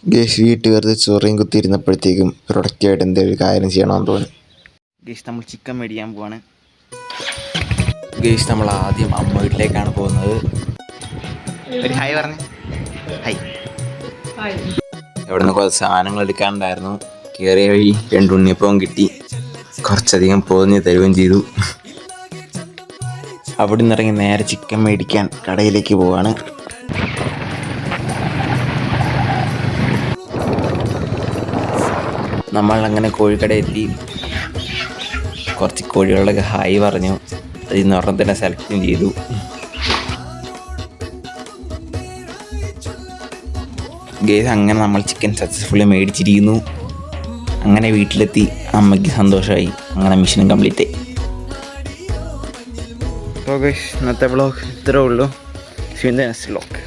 Guys വീട്ടിൽ വെറുതെ ചൊറിയും കുത്തിയിരുന്നപ്പോഴത്തേക്കും പ്രൊഡക്റ്റായിട്ട് എന്തെങ്കിലും കാര്യം ചെയ്യണമെന്ന് തോന്നി. ഗേസ് നമ്മൾ ചിക്കൻ മേടിക്കാൻ പോവാണ്. ഗേസ് നമ്മൾ ആദ്യം അമ്മ വീട്ടിലേക്കാണ് പോകുന്നത്. ഒരു ഹായ് പറഞ്ഞു. ഹായ്. ഇവിടെ നിന്ന് കുറച്ച് സാധനങ്ങൾ എടുക്കാനുണ്ടായിരുന്നു. കയറിയ വഴി 2 ഉണ്ണിയപ്പവും കിട്ടി. കുറച്ചധികം പോഞ്ഞ് തരുകയും ചെയ്തു. അവിടെ നിന്നിറങ്ങി നേരെ ചിക്കൻ മേടിക്കാൻ കടയിലേക്ക് പോവാണ്. നമ്മൾ അങ്ങനെ കോഴിക്കട എത്തി. കുറച്ച് കോഴികളൊക്കെ ഹായ് പറഞ്ഞു. അതിൽ നിന്ന് ഒരെണ്ണം തന്നെ സെലക്റ്റും ചെയ്തു. ഗേസ് അങ്ങനെ നമ്മൾ ചിക്കൻ സക്സസ്ഫുള്ളി മേടിച്ചിരിക്കുന്നു. അങ്ങനെ വീട്ടിലെത്തി. അമ്മയ്ക്ക് സന്തോഷമായി. അങ്ങനെ മിഷൻ കംപ്ലീറ്റ് ആയി. അപ്പോൾ ഗേസ് ഇന്നത്തെ വ്ളോഗ് ഇത്രേ ഉള്ളൂ. Next vlog.